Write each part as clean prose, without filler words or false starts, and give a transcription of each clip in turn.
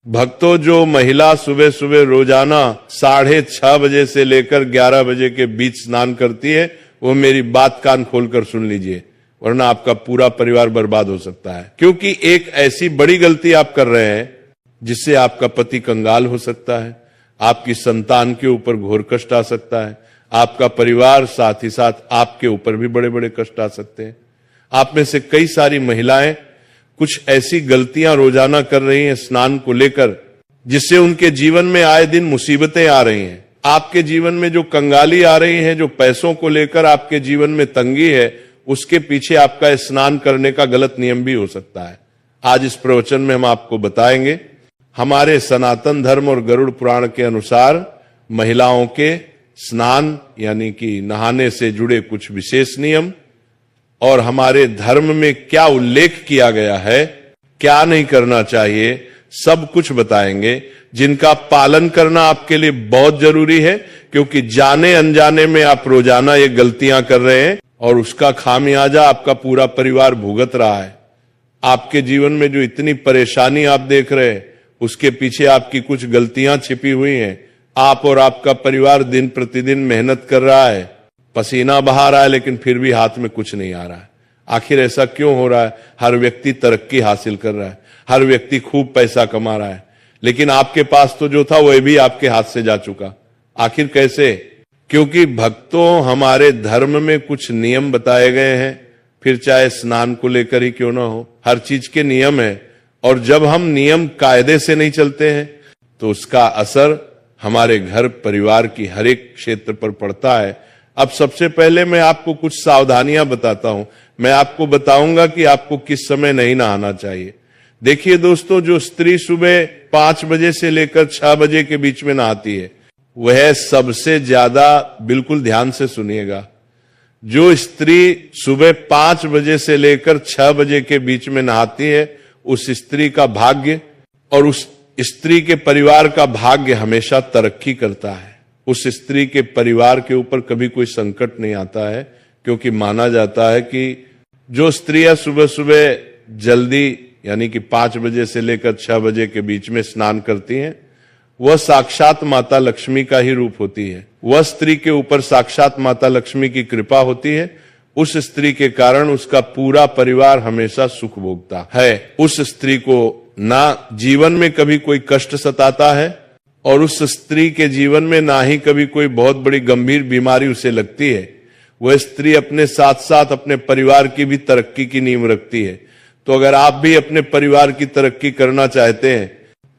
भक्तों, जो महिला सुबह सुबह रोजाना 6:30 बजे से लेकर 11 बजे के बीच स्नान करती है, वो मेरी बात कान खोलकर सुन लीजिए, वरना आपका पूरा परिवार बर्बाद हो सकता है। क्योंकि एक ऐसी बड़ी गलती आप कर रहे हैं जिससे आपका पति कंगाल हो सकता है, आपकी संतान के ऊपर घोर कष्ट आ सकता है, आपका परिवार, साथ ही साथ आपके ऊपर भी बड़े बड़े कष्ट आ सकते हैं। आप में से कई सारी महिलाएं कुछ ऐसी गलतियां रोजाना कर रही हैं स्नान को लेकर, जिससे उनके जीवन में आए दिन मुसीबतें आ रही हैं। आपके जीवन में जो कंगाली आ रही है, जो पैसों को लेकर आपके जीवन में तंगी है, उसके पीछे आपका स्नान करने का गलत नियम भी हो सकता है। आज इस प्रवचन में हम आपको बताएंगे हमारे सनातन धर्म और गरुड़ पुराण के अनुसार महिलाओं के स्नान यानी कि नहाने से जुड़े कुछ विशेष नियम, और हमारे धर्म में क्या उल्लेख किया गया है, क्या नहीं करना चाहिए, सब कुछ बताएंगे, जिनका पालन करना आपके लिए बहुत जरूरी है। क्योंकि जाने अनजाने में आप रोजाना ये गलतियां कर रहे हैं और उसका खामियाजा आपका पूरा परिवार भुगत रहा है। आपके जीवन में जो इतनी परेशानी आप देख रहे हैं, उसके पीछे आपकी कुछ गलतियां छिपी हुई हैं। आप और आपका परिवार दिन प्रतिदिन मेहनत कर रहा है, पसीना बहा रहा है, लेकिन फिर भी हाथ में कुछ नहीं आ रहा है। आखिर ऐसा क्यों हो रहा है? हर व्यक्ति तरक्की हासिल कर रहा है, हर व्यक्ति खूब पैसा कमा रहा है, लेकिन आपके पास तो जो था वह भी आपके हाथ से जा चुका। आखिर कैसे? क्योंकि भक्तों, हमारे धर्म में कुछ नियम बताए गए हैं, फिर चाहे स्नान को लेकर ही क्यों ना हो, हर चीज के नियम है। और जब हम नियम कायदे से नहीं चलते हैं तो उसका असर हमारे घर परिवार की हर एक क्षेत्र पर पड़ता है। अब सबसे पहले मैं आपको कुछ सावधानियां बताता हूं। मैं आपको बताऊंगा कि आपको किस समय नहीं नहाना चाहिए। देखिए दोस्तों, जो स्त्री सुबह 5 बजे से लेकर 6 बजे के बीच में नहाती है, वह सबसे ज्यादा, बिल्कुल ध्यान से सुनिएगा, जो स्त्री सुबह 5 बजे से लेकर 6 बजे के बीच में नहाती है, उस स्त्री का भाग्य और उस स्त्री के परिवार का भाग्य हमेशा तरक्की करता है। उस स्त्री के परिवार के ऊपर कभी कोई संकट नहीं आता है, क्योंकि माना जाता है कि जो स्त्रियां सुबह सुबह जल्दी यानी कि 5 बजे से लेकर 6 बजे के बीच में स्नान करती हैं, वह साक्षात माता लक्ष्मी का ही रूप होती है। वह स्त्री के ऊपर साक्षात माता लक्ष्मी की कृपा होती है। उस स्त्री के कारण उसका पूरा परिवार हमेशा सुख भोगता है। उस स्त्री को ना जीवन में कभी कोई कष्ट सताता है, और उस स्त्री के जीवन में ना ही कभी कोई बहुत बड़ी गंभीर बीमारी उसे लगती है। वह स्त्री अपने साथ साथ अपने परिवार की भी तरक्की की नींव रखती है। तो अगर आप भी अपने परिवार की तरक्की करना चाहते हैं,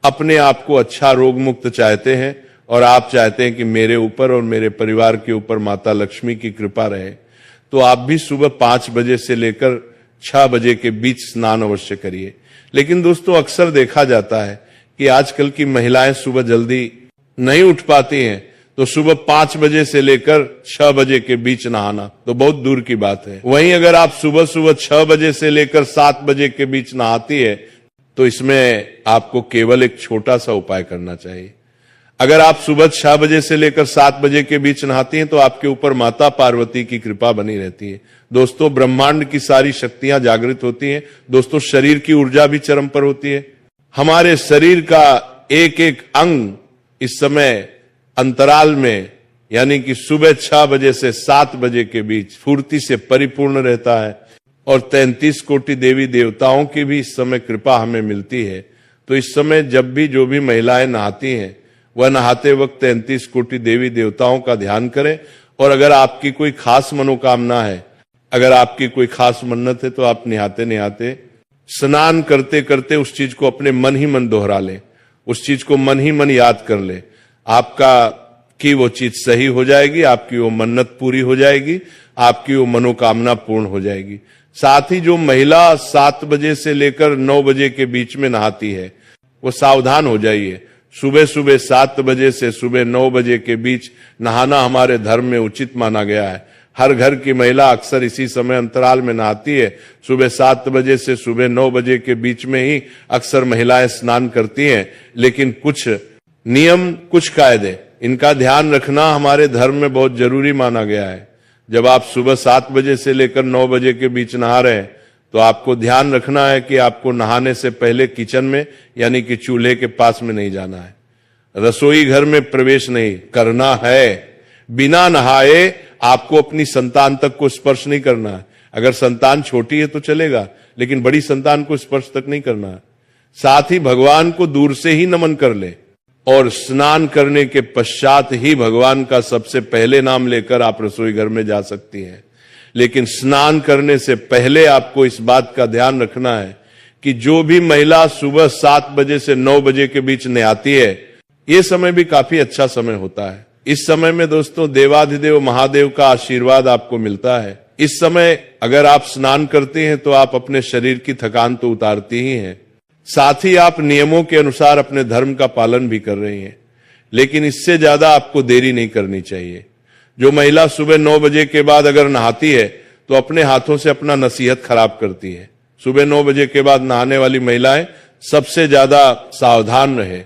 अपने आप को अच्छा रोग मुक्त चाहते हैं, और आप चाहते हैं कि मेरे ऊपर और मेरे परिवार के ऊपर माता लक्ष्मी की कृपा रहे, तो आप भी सुबह 5 बजे से लेकर 6 बजे के बीच स्नान अवश्य करिए। लेकिन दोस्तों, अक्सर देखा जाता है कि आजकल की महिलाएं सुबह जल्दी नहीं उठ पाती हैं, तो सुबह 5 बजे से लेकर 6 बजे के बीच नहाना तो बहुत दूर की बात है। वहीं अगर आप सुबह सुबह 6 बजे से लेकर 7 बजे के बीच नहाती है, तो इसमें आपको केवल एक छोटा सा उपाय करना चाहिए। अगर आप सुबह 6 बजे से लेकर 7 बजे के बीच नहाती हैं, तो आपके ऊपर माता पार्वती की कृपा बनी रहती है। दोस्तों, ब्रह्मांड की सारी शक्तियां जागृत होती हैं। दोस्तों, शरीर की ऊर्जा भी चरम पर होती है। हमारे शरीर का एक एक अंग इस समय अंतराल में यानी कि सुबह 6 बजे से 7 बजे के बीच फूर्ति से परिपूर्ण रहता है, और 33 कोटि देवी देवताओं की भी इस समय कृपा हमें मिलती है। तो इस समय जब भी जो भी महिलाएं नहाती हैं, वह नहाते वक्त 33 कोटि देवी देवताओं का ध्यान करें। और अगर आपकी कोई खास मनोकामना है, अगर आपकी कोई खास मन्नत है, तो आप नहाते नहाते, स्नान करते करते उस चीज को अपने मन ही मन दोहरा लें, उस चीज को मन ही मन याद कर ले। आपका कि वो चीज सही हो जाएगी, आपकी वो मन्नत पूरी हो जाएगी, आपकी वो मनोकामना पूर्ण हो जाएगी। साथ ही जो महिला 7 बजे से लेकर 9 बजे के बीच में नहाती है, वो सावधान हो जाइए। सुबह सुबह 7 बजे से सुबह 9 बजे के बीच नहाना हमारे धर्म में उचित माना गया है। हर घर की महिला अक्सर इसी समय अंतराल में नहाती है। सुबह 7 बजे से सुबह 9 बजे के बीच में ही अक्सर महिलाएं स्नान करती हैं। लेकिन कुछ नियम, कुछ कायदे, इनका ध्यान रखना हमारे धर्म में बहुत जरूरी माना गया है। जब आप सुबह 7 बजे से लेकर 9 बजे के बीच नहा रहे हैं, तो आपको ध्यान रखना है कि आपको नहाने से पहले किचन में यानी कि चूल्हे के पास में नहीं जाना है, रसोई घर में प्रवेश नहीं करना है। बिना नहाए आपको अपनी संतान तक को स्पर्श नहीं करना है। अगर संतान छोटी है तो चलेगा, लेकिन बड़ी संतान को स्पर्श तक नहीं करना है। साथ ही भगवान को दूर से ही नमन कर ले और स्नान करने के पश्चात ही भगवान का सबसे पहले नाम लेकर आप रसोई घर में जा सकती हैं। लेकिन स्नान करने से पहले आपको इस बात का ध्यान रखना है कि जो भी महिला सुबह 7 बजे से 9 बजे के बीच नहाती है, ये समय भी काफी अच्छा समय होता है। इस समय में दोस्तों देवाधिदेव महादेव का आशीर्वाद आपको मिलता है। इस समय अगर आप स्नान करते हैं तो आप अपने शरीर की थकान तो उतारती ही हैं, साथ ही आप नियमों के अनुसार अपने धर्म का पालन भी कर रही हैं। लेकिन इससे ज्यादा आपको देरी नहीं करनी चाहिए। जो महिला सुबह 9 बजे के बाद अगर नहाती है तो अपने हाथों से अपना नसीहत खराब करती है। सुबह 9 बजे के बाद नहाने वाली महिलाएं सबसे ज्यादा सावधान रहे।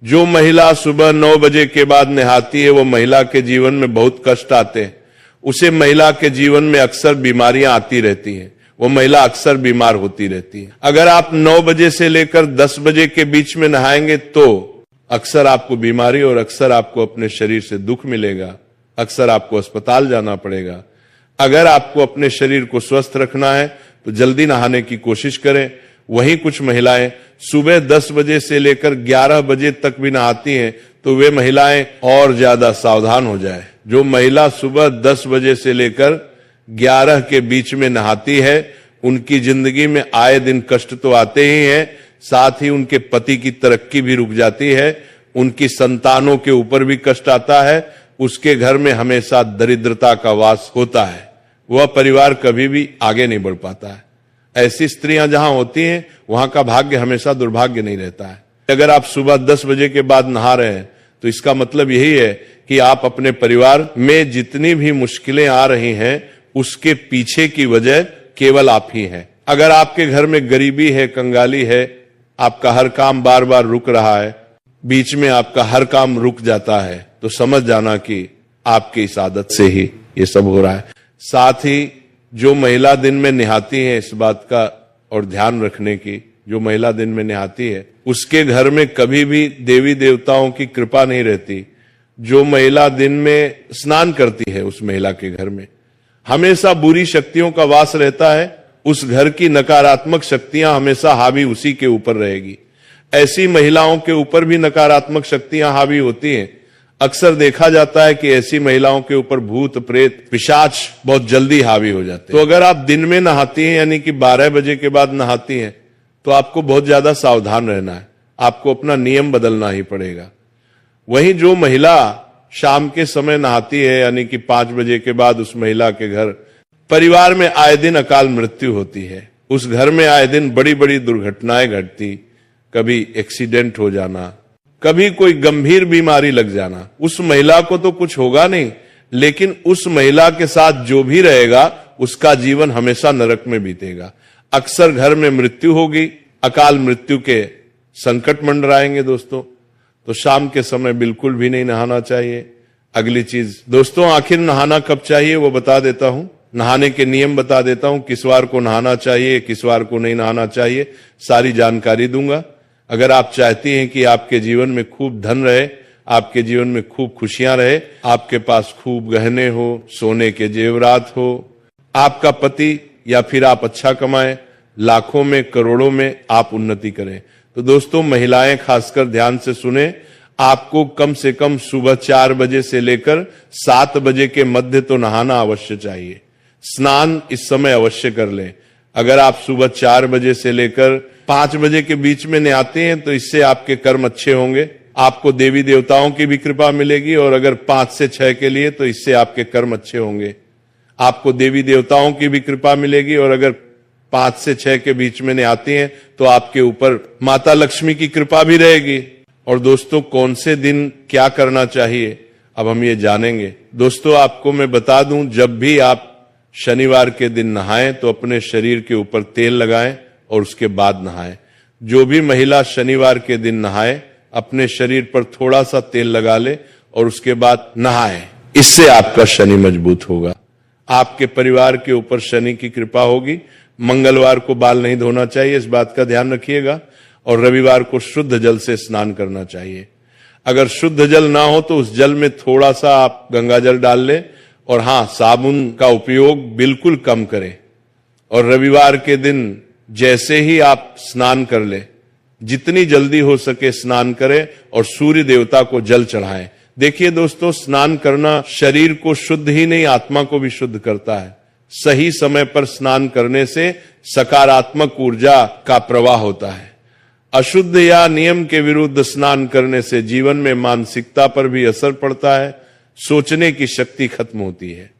जो महिला सुबह 9 बजे के बाद नहाती है वो महिला के जीवन में बहुत कष्ट आते हैं। उसे महिला के जीवन में अक्सर बीमारियां आती रहती हैं, वो महिला अक्सर बीमार होती रहती है। अगर आप 9 बजे से लेकर 10 बजे के बीच में नहाएंगे तो अक्सर आपको बीमारी और अक्सर आपको अपने शरीर से दुख मिलेगा, अक्सर आपको अस्पताल जाना पड़ेगा। अगर आपको अपने शरीर को स्वस्थ रखना है तो जल्दी नहाने की कोशिश करें। वहीं कुछ महिलाएं सुबह 10 बजे से लेकर 11 बजे तक भी नहाती हैं, तो वे महिलाएं और ज्यादा सावधान हो जाए। जो महिला सुबह 10 बजे से लेकर 11 के बीच में नहाती है, उनकी जिंदगी में आए दिन कष्ट तो आते ही हैं, साथ ही उनके पति की तरक्की भी रुक जाती है, उनकी संतानों के ऊपर भी कष्ट आता है, उसके घर में हमेशा दरिद्रता का वास होता है, वह परिवार कभी भी आगे नहीं बढ़ पाता है। ऐसी स्त्रियां जहां होती हैं वहां का भाग्य हमेशा दुर्भाग्य नहीं रहता है। अगर आप सुबह 10 बजे के बाद नहा रहे हैं तो इसका मतलब यही है कि आप अपने परिवार में जितनी भी मुश्किलें आ रही हैं उसके पीछे की वजह केवल आप ही हैं। अगर आपके घर में गरीबी है, कंगाली है, आपका हर काम बार बार रुक रहा है, बीच में आपका हर काम रुक जाता है, तो समझ जाना कि आपकी इस आदत से ही ये सब हो रहा है। साथ ही जो महिला दिन में नहाती है, इस बात का और ध्यान रखने की, जो महिला दिन में नहाती है उसके घर में कभी भी देवी देवताओं की कृपा नहीं रहती। जो महिला दिन में स्नान करती है उस महिला के घर में हमेशा बुरी शक्तियों का वास रहता है। उस घर की नकारात्मक शक्तियां हमेशा हावी उसी के ऊपर रहेगी। ऐसी महिलाओं के ऊपर भी नकारात्मक शक्तियां हावी होती हैं। अक्सर देखा जाता है कि ऐसी महिलाओं के ऊपर भूत प्रेत पिशाच बहुत जल्दी हावी हो जाते हैं। तो अगर आप दिन में नहाती हैं यानी कि 12 बजे के बाद नहाती हैं तो आपको बहुत ज्यादा सावधान रहना है, आपको अपना नियम बदलना ही पड़ेगा। वहीं जो महिला शाम के समय नहाती है यानी कि 5 बजे के बाद, उस महिला के घर परिवार में आए दिन अकाल मृत्यु होती है। उस घर में आए दिन बड़ी बड़ी दुर्घटनाएं घटती, कभी एक्सीडेंट हो जाना, कभी कोई गंभीर बीमारी लग जाना। उस महिला को तो कुछ होगा नहीं, लेकिन उस महिला के साथ जो भी रहेगा उसका जीवन हमेशा नरक में बीतेगा। अक्सर घर में मृत्यु होगी, अकाल मृत्यु के संकट मंडराएंगे दोस्तों। तो शाम के समय बिल्कुल भी नहीं नहाना चाहिए। अगली चीज दोस्तों, आखिर नहाना कब चाहिए वो बता देता हूं, नहाने के नियम बता देता हूं, किस वार को नहाना चाहिए, किस वार को नहीं नहाना चाहिए, सारी जानकारी दूंगा। अगर आप चाहती हैं कि आपके जीवन में खूब धन रहे, आपके जीवन में खूब खुशियां रहे, आपके पास खूब गहने हो, सोने के जेवरात हो, आपका पति या फिर आप अच्छा कमाएं, लाखों में करोड़ों में आप उन्नति करें, तो दोस्तों महिलाएं खासकर ध्यान से सुने, आपको कम से कम सुबह 4 बजे से लेकर 7 बजे के मध्य तो नहाना अवश्य चाहिए। स्नान इस समय अवश्य कर लें। अगर आप सुबह 4 बजे से लेकर 5 बजे के बीच में नहाते हैं तो इससे आपके कर्म अच्छे होंगे, आपको देवी देवताओं की भी कृपा मिलेगी। और अगर 5 से 6 के लिए तो इससे आपके कर्म अच्छे होंगे, आपको देवी देवताओं की भी कृपा मिलेगी। और अगर 5 से 6 के बीच में नहाते हैं तो आपके ऊपर माता लक्ष्मी की कृपा भी रहेगी। और दोस्तों कौन से दिन क्या करना चाहिए अब हम ये जानेंगे। दोस्तों आपको मैं बता दूं, जब भी आप शनिवार के दिन नहाएं तो अपने शरीर के ऊपर तेल लगाएं और उसके बाद नहाएं। जो भी महिला शनिवार के दिन नहाए अपने शरीर पर थोड़ा सा तेल लगा ले और उसके बाद नहाए, इससे आपका शनि मजबूत होगा, आपके परिवार के ऊपर शनि की कृपा होगी, मंगलवार को बाल नहीं धोना चाहिए, इस बात का ध्यान रखिएगा। और रविवार को शुद्ध जल से स्नान करना चाहिए। अगर शुद्ध जल ना हो तो उस जल में थोड़ा सा आप गंगा जल डाल लें, और हां, साबुन का उपयोग बिल्कुल कम करें। और रविवार के दिन जैसे ही आप स्नान कर ले, जितनी जल्दी हो सके स्नान करें और सूर्य देवता को जल चढ़ाएं। देखिए दोस्तों, स्नान करना शरीर को शुद्ध ही नहीं, आत्मा को भी शुद्ध करता है। सही समय पर स्नान करने से सकारात्मक ऊर्जा का प्रवाह होता है। अशुद्ध या नियम के विरुद्ध स्नान करने से जीवन में मानसिकता पर भी असर पड़ता है, सोचने की शक्ति खत्म होती है,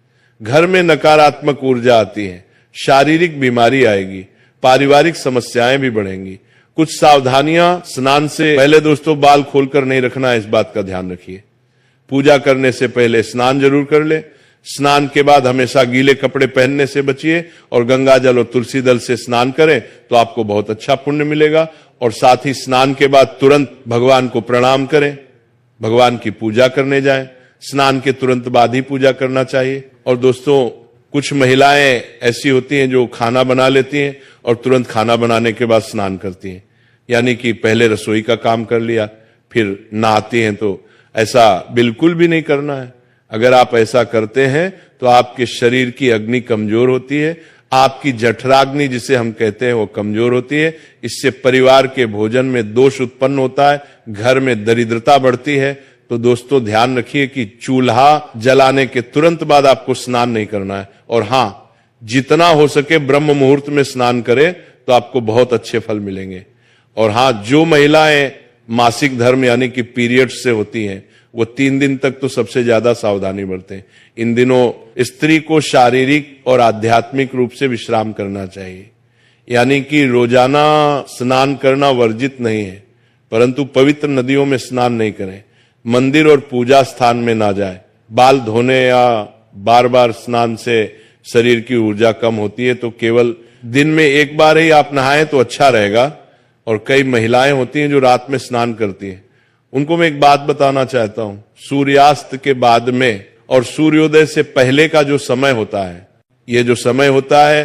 घर में नकारात्मक ऊर्जा आती है, शारीरिक बीमारी आएगी, पारिवारिक समस्याएं भी बढ़ेंगी। कुछ सावधानियां स्नान से पहले दोस्तों, बाल खोलकर नहीं रखना है, इस बात का ध्यान रखिए। पूजा करने से पहले स्नान जरूर कर ले। स्नान के बाद हमेशा गीले कपड़े पहनने से बचिए और गंगा जल और तुलसी दल से स्नान करें तो आपको बहुत अच्छा पुण्य मिलेगा। और साथ ही स्नान के बाद तुरंत भगवान को प्रणाम करें, भगवान की पूजा करने जाएं। स्नान के तुरंत बाद ही पूजा करना चाहिए। और दोस्तों, कुछ महिलाएं ऐसी होती हैं जो खाना बना लेती हैं और तुरंत खाना बनाने के बाद स्नान करती हैं, यानी कि पहले रसोई का काम कर लिया फिर नहाती हैं। तो ऐसा बिल्कुल भी नहीं करना है। अगर आप ऐसा करते हैं तो आपके शरीर की अग्नि कमजोर होती है, आपकी जठराग्नि जिसे हम कहते हैं वो कमजोर होती है। इससे परिवार के भोजन में दोष उत्पन्न होता है, घर में दरिद्रता बढ़ती है। तो दोस्तों, ध्यान रखिए कि चूल्हा जलाने के तुरंत बाद आपको स्नान नहीं करना है। और हां, जितना हो सके ब्रह्म मुहूर्त में स्नान करें तो आपको बहुत अच्छे फल मिलेंगे। और हां, जो महिलाएं मासिक धर्म यानी कि पीरियड्स से होती हैं, वो 3 दिन तक तो सबसे ज्यादा सावधानी बरतें। इन दिनों स्त्री को शारीरिक और आध्यात्मिक रूप से विश्राम करना चाहिए, यानी कि रोजाना स्नान करना वर्जित नहीं है, परंतु पवित्र नदियों में स्नान नहीं करें, मंदिर और पूजा स्थान में ना जाए। बाल धोने या बार बार स्नान से शरीर की ऊर्जा कम होती है, तो केवल दिन में एक बार ही आप नहाएं तो अच्छा रहेगा। और कई महिलाएं होती हैं जो रात में स्नान करती हैं, उनको मैं एक बात बताना चाहता हूं। सूर्यास्त के बाद में और सूर्योदय से पहले का जो समय होता है, ये जो समय होता है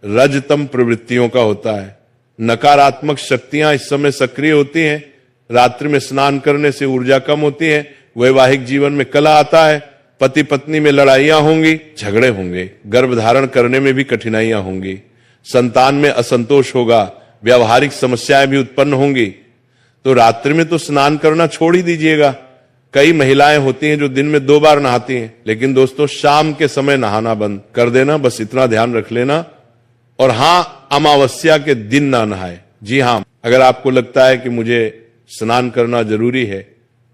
रजतम प्रवृत्तियों का होता है। नकारात्मक शक्तियां इस समय सक्रिय होती हैं। रात्रि में स्नान करने से ऊर्जा कम होती है, वैवाहिक जीवन में कलह आता है, पति पत्नी में लड़ाइयां होंगी, झगड़े होंगे, गर्भ धारण करने में भी कठिनाइयां होंगी, संतान में असंतोष होगा, व्यावहारिक समस्याएं भी उत्पन्न होंगी। तो रात्रि में तो स्नान करना छोड़ ही दीजिएगा। कई महिलाएं होती हैं जो दिन में 2 बार नहाती हैं, लेकिन दोस्तों शाम के समय नहाना बंद कर देना, बस इतना ध्यान रख लेना। और हां, अमावस्या के दिन ना नहाए। जी हां, अगर आपको लगता है कि मुझे स्नान करना जरूरी है,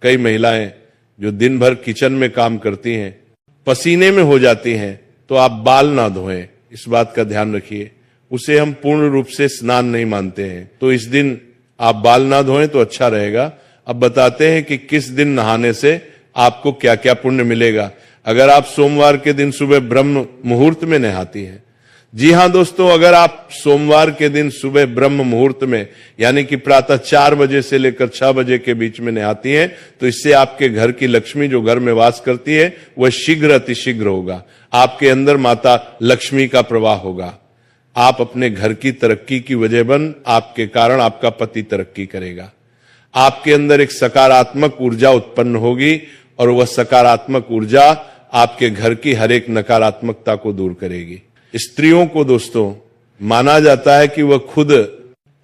कई महिलाएं जो दिन भर किचन में काम करती हैं, पसीने में हो जाती हैं, तो आप बाल ना धोएं, इस बात का ध्यान रखिए। उसे हम पूर्ण रूप से स्नान नहीं मानते हैं, तो इस दिन आप बाल ना धोएं तो अच्छा रहेगा। अब बताते हैं कि किस दिन नहाने से आपको क्या क्या पुण्य मिलेगा। अगर आप सोमवार के दिन सुबह ब्रह्म मुहूर्त में नहाती हैं, जी हां दोस्तों, अगर आप सोमवार के दिन सुबह ब्रह्म मुहूर्त में यानी कि प्रातः 4 बजे से लेकर 6 बजे के बीच में नहाती हैं, तो इससे आपके घर की लक्ष्मी जो घर में वास करती है वह शीघ्र अतिशीघ्र होगा। आपके अंदर माता लक्ष्मी का प्रवाह होगा। आप अपने घर की तरक्की की वजह बन, आपके कारण आपका पति तरक्की करेगा। आपके अंदर एक सकारात्मक ऊर्जा उत्पन्न होगी और वह सकारात्मक ऊर्जा आपके घर की हर एक नकारात्मकता को दूर करेगी। स्त्रियों को दोस्तों माना जाता है कि वह खुद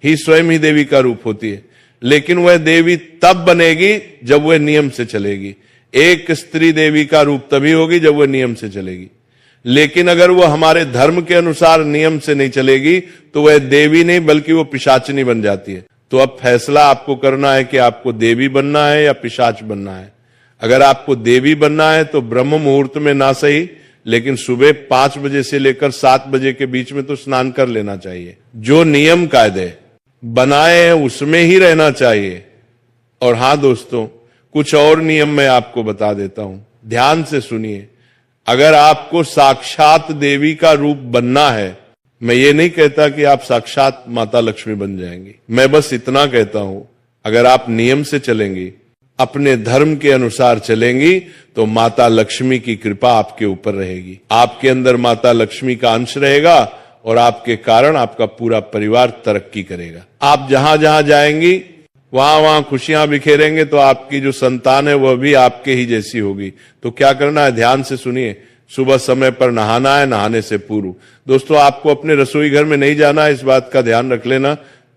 ही स्वयं ही देवी का रूप होती है, लेकिन वह देवी तब बनेगी जब वह नियम से चलेगी। एक स्त्री देवी का रूप तभी होगी जब वह नियम से चलेगी, लेकिन अगर वह हमारे धर्म के अनुसार नियम से नहीं चलेगी तो वह देवी नहीं बल्कि वो पिशाचनी बन जाती है। तो अब फैसला आपको करना है कि आपको देवी बनना है या पिशाच बनना है। अगर आपको देवी बनना है तो ब्रह्म मुहूर्त में ना सही, लेकिन सुबह 5 बजे से लेकर 7 बजे के बीच में तो स्नान कर लेना चाहिए। जो नियम कायदे बनाए हैं उसमें ही रहना चाहिए। और हां दोस्तों, कुछ और नियम मैं आपको बता देता हूं, ध्यान से सुनिए। अगर आपको साक्षात देवी का रूप बनना है, मैं ये नहीं कहता कि आप साक्षात माता लक्ष्मी बन जाएंगी, मैं बस इतना कहता हूं, अगर आप नियम से चलेंगी, अपने धर्म के अनुसार चलेंगी, तो माता लक्ष्मी की कृपा आपके ऊपर रहेगी। आपके अंदर माता लक्ष्मी का अंश रहेगा और आपके कारण आपका पूरा परिवार तरक्की करेगा। आप जहां जहां जाएंगी वहां वहां खुशियां बिखेरेंगे तो आपकी जो संतान है वह भी आपके ही जैसी होगी। तो क्या करना है, ध्यान से सुनिए। सुबह समय पर नहाना है, नहाने से पूर्व। दोस्तों, आपको अपने रसोई घर में नहीं जाना है, इस बात का ध्यान रख लेना।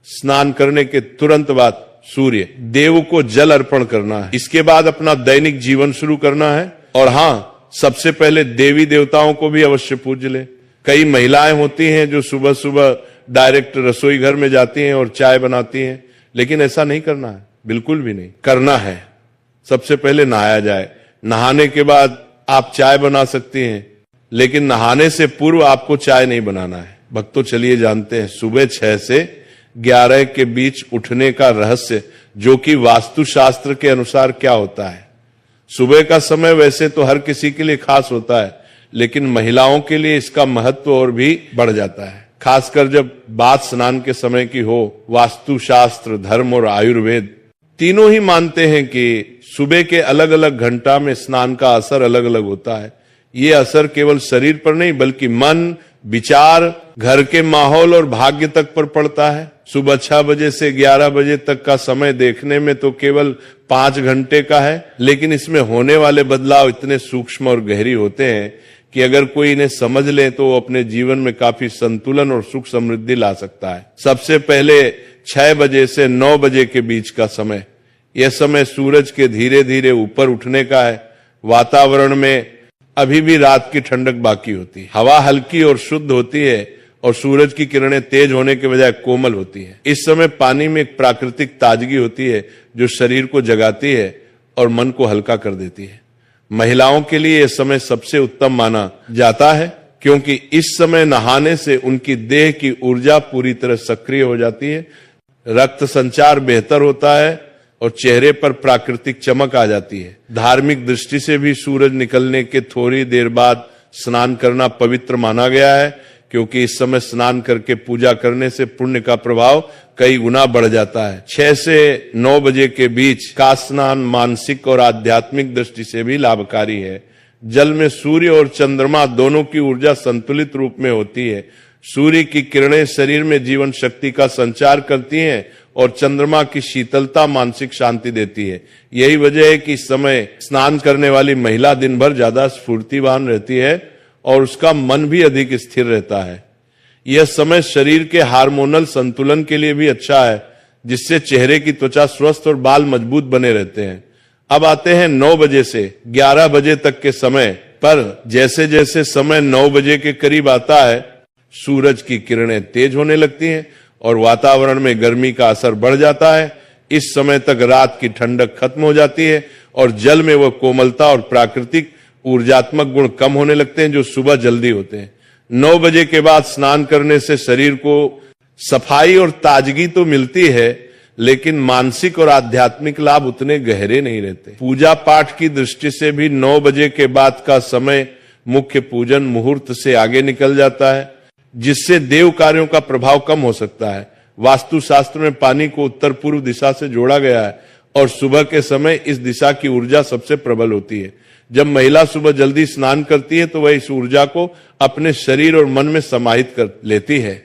स्नान करने के तुरंत बाद सूर्य देव को जल अर्पण करना है। इसके बाद अपना दैनिक जीवन शुरू करना है। और हाँ, सबसे पहले देवी देवताओं को भी अवश्य पूज ले। कई महिलाएं होती हैं जो सुबह सुबह डायरेक्ट रसोई घर में जाती हैं और चाय बनाती हैं, लेकिन ऐसा नहीं करना है, बिल्कुल भी नहीं करना है। सबसे पहले नहाया जाए, नहाने के बाद आप चाय बना सकती हैं, लेकिन नहाने से पूर्व आपको चाय नहीं बनाना है। भक्तों, चलिए जानते हैं सुबह 6 से 11 के बीच उठने का रहस्य, जो कि वास्तुशास्त्र के अनुसार क्या होता है। सुबह का समय वैसे तो हर किसी के लिए खास होता है, लेकिन महिलाओं के लिए इसका महत्व और भी बढ़ जाता है, खासकर जब बात स्नान के समय की हो। वास्तुशास्त्र, धर्म और आयुर्वेद तीनों ही मानते हैं कि सुबह के अलग अलग घंटा में स्नान का असर अलग अलग होता है। ये असर केवल शरीर पर नहीं बल्कि मन, विचार, घर के माहौल और भाग्य तक पर पड़ता है। सुबह 6 बजे से 11 बजे तक का समय देखने में तो केवल 5 घंटे का है, लेकिन इसमें होने वाले बदलाव इतने सूक्ष्म और गहरी होते हैं कि अगर कोई इन्हें समझ ले तो वो अपने जीवन में काफी संतुलन और सुख समृद्धि ला सकता है। सबसे पहले 6 बजे से 9 बजे के बीच का समय, यह समय सूरज के धीरे धीरे ऊपर उठने का है। वातावरण में अभी भी रात की ठंडक बाकी होती है, हवा हल्की और शुद्ध होती है और सूरज की किरणें तेज होने के बजाय कोमल होती है। इस समय पानी में एक प्राकृतिक ताजगी होती है जो शरीर को जगाती है और मन को हल्का कर देती है। महिलाओं के लिए यह समय सबसे उत्तम माना जाता है, क्योंकि इस समय नहाने से उनकी देह की ऊर्जा पूरी तरह सक्रिय हो जाती है, रक्त संचार बेहतर होता है और चेहरे पर प्राकृतिक चमक आ जाती है। धार्मिक दृष्टि से भी सूरज निकलने के थोड़ी देर बाद स्नान करना पवित्र माना गया है, क्योंकि इस समय स्नान करके पूजा करने से पुण्य का प्रभाव कई गुना बढ़ जाता है। 6 से 9 बजे के बीच का स्नान मानसिक और आध्यात्मिक दृष्टि से भी लाभकारी है। जल में सूर्य और चंद्रमा दोनों की ऊर्जा संतुलित रूप में होती है। सूर्य की किरणें शरीर में जीवन शक्ति का संचार करती हैं और चंद्रमा की शीतलता मानसिक शांति देती है। यही वजह है कि इस समय स्नान करने वाली महिला दिन भर ज्यादा स्फूर्तिवान रहती है और उसका मन भी अधिक स्थिर रहता है। यह समय शरीर के हार्मोनल संतुलन के लिए भी अच्छा है, जिससे चेहरे की त्वचा स्वस्थ और बाल मजबूत बने रहते हैं। अब आते हैं 9 बजे से 11 बजे तक के समय पर। जैसे जैसे समय 9 बजे के करीब आता है, सूरज की किरणें तेज होने लगती हैं और वातावरण में गर्मी का असर बढ़ जाता है। इस समय तक रात की ठंडक खत्म हो जाती है और जल में वह कोमलता और प्राकृतिक ऊर्जात्मक गुण कम होने लगते हैं जो सुबह जल्दी होते हैं। 9 बजे के बाद स्नान करने से शरीर को सफाई और ताजगी तो मिलती है, लेकिन मानसिक और आध्यात्मिक लाभ उतने गहरे नहीं रहते। पूजा पाठ की दृष्टि से भी 9 बजे के बाद का समय मुख्य पूजन मुहूर्त से आगे निकल जाता है, जिससे देव कार्यों का प्रभाव कम हो सकता है। वास्तुशास्त्र में पानी को उत्तर पूर्व दिशा से जोड़ा गया है और सुबह के समय इस दिशा की ऊर्जा सबसे प्रबल होती है। जब महिला सुबह जल्दी स्नान करती है तो वह इस ऊर्जा को अपने शरीर और मन में समाहित कर लेती है,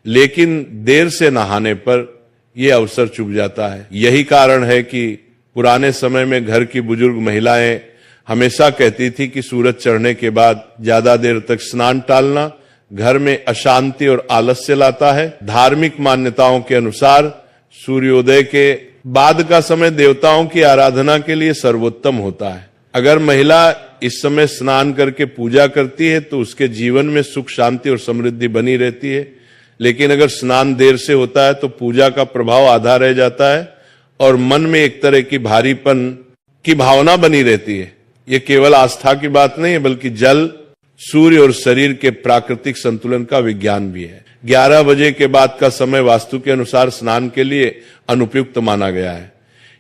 लेकिन देर से नहाने पर यह अवसर चूक जाता है। यही कारण है कि पुराने समय में घर की बुजुर्ग महिलाएं हमेशा कहती थी कि सूरज चढ़ने के बाद ज्यादा देर तक स्नान टालना घर में अशांति और आलस्य लाता है। धार्मिक मान्यताओं के अनुसार सूर्योदय के बाद का समय देवताओं की आराधना के लिए सर्वोत्तम होता है। अगर महिला इस समय स्नान करके पूजा करती है तो उसके जीवन में सुख, शांति और समृद्धि बनी रहती है, लेकिन अगर स्नान देर से होता है तो पूजा का प्रभाव आधा रह जाता है और मन में एक तरह की भारीपन की भावना बनी रहती है। ये केवल आस्था की बात नहीं है, बल्कि जल, सूर्य और शरीर के प्राकृतिक संतुलन का विज्ञान भी है। 11 बजे के बाद का समय वास्तु के अनुसार स्नान के लिए अनुपयुक्त माना गया है।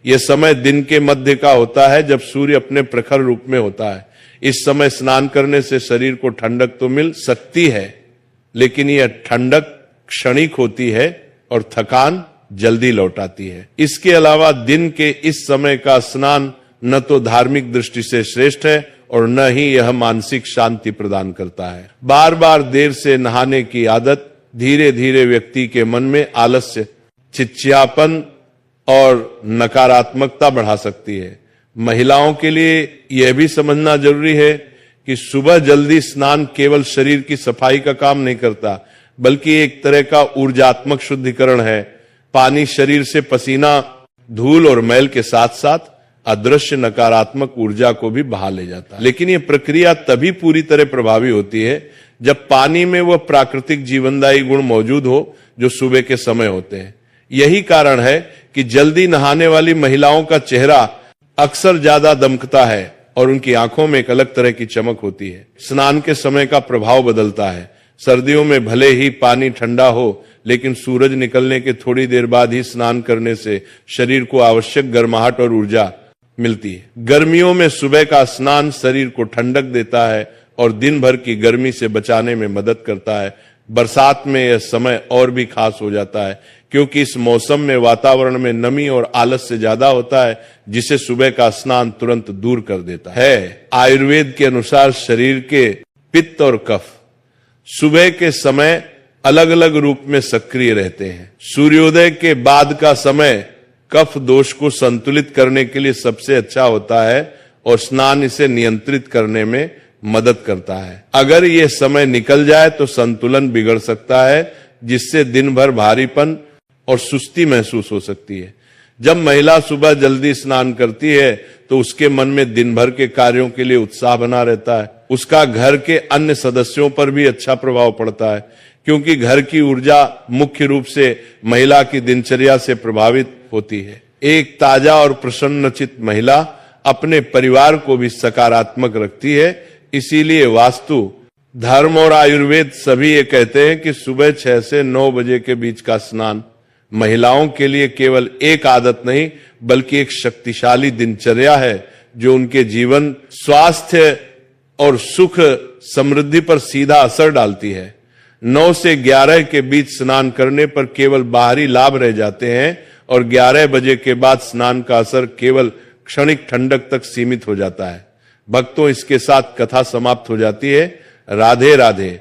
यह समय दिन के मध्य का होता है, जब सूर्य अपने प्रखर रूप में होता है। इस समय स्नान करने से शरीर को ठंडक तो मिल सकती है, लेकिन यह ठंडक क्षणिक होती है और थकान जल्दी लौट आती है। इसके अलावा दिन के इस समय का स्नान न तो धार्मिक दृष्टि से श्रेष्ठ है और न ही यह मानसिक शांति प्रदान करता है। बार बार देर से नहाने की आदत धीरे धीरे व्यक्ति के मन में आलस्य, चिड़चिड़ापन और नकारात्मकता बढ़ा सकती है। महिलाओं के लिए यह भी समझना जरूरी है कि सुबह जल्दी स्नान केवल शरीर की सफाई का काम नहीं करता, बल्कि एक तरह का ऊर्जात्मक शुद्धिकरण है। पानी शरीर से पसीना, धूल और मैल के साथ साथ अदृश्य नकारात्मक ऊर्जा को भी बहा ले जाता है। लेकिन यह प्रक्रिया तभी पूरी तरह प्रभावी होती है जब पानी में वह प्राकृतिक जीवनदायी गुण मौजूद हो जो सुबह के समय होते हैं। यही कारण है कि जल्दी नहाने वाली महिलाओं का चेहरा अक्सर ज्यादा दमकता है और उनकी आंखों में एक अलग तरह की चमक होती है। स्नान के समय का प्रभाव बदलता है। सर्दियों में भले ही पानी ठंडा हो, लेकिन सूरज निकलने के थोड़ी देर बाद ही स्नान करने से शरीर को आवश्यक गर्माहट और ऊर्जा मिलती है। गर्मियों में सुबह का स्नान शरीर को ठंडक देता है और दिन भर की गर्मी से बचाने में मदद करता है। बरसात में यह समय और भी खास हो जाता है क्योंकि इस मौसम में वातावरण में नमी और आलस्य ज्यादा होता है, जिसे सुबह का स्नान तुरंत दूर कर देता है। आयुर्वेद के अनुसार शरीर के पित्त और कफ सुबह के समय अलग अलग रूप में सक्रिय रहते हैं। सूर्योदय के बाद का समय कफ दोष को संतुलित करने के लिए सबसे अच्छा होता है और स्नान इसे नियंत्रित करने में मदद करता है। अगर यह समय निकल जाए तो संतुलन बिगड़ सकता है, जिससे दिन भर भारीपन और सुस्ती महसूस हो सकती है। जब महिला सुबह जल्दी स्नान करती है तो उसके मन में दिन भर के कार्यों के लिए उत्साह बना रहता है। उसका घर के अन्य सदस्यों पर भी अच्छा प्रभाव पड़ता है, क्योंकि घर की ऊर्जा मुख्य रूप से महिला की दिनचर्या से प्रभावित होती है। एक ताजा और प्रसन्नचित महिला अपने परिवार को भी सकारात्मक रखती है। इसीलिए वास्तु, धर्म और आयुर्वेद सभी ये कहते हैं कि सुबह 6 से 9 बजे के बीच का स्नान महिलाओं के लिए केवल एक आदत नहीं, बल्कि एक शक्तिशाली दिनचर्या है जो उनके जीवन, स्वास्थ्य और सुख समृद्धि पर सीधा असर डालती है। 9 से 11 के बीच स्नान करने पर केवल बाहरी लाभ रह जाते हैं और 11 बजे के बाद स्नान का असर केवल क्षणिक ठंडक तक सीमित हो जाता है। भक्तों, इसके साथ कथा समाप्त हो जाती है। राधे राधे।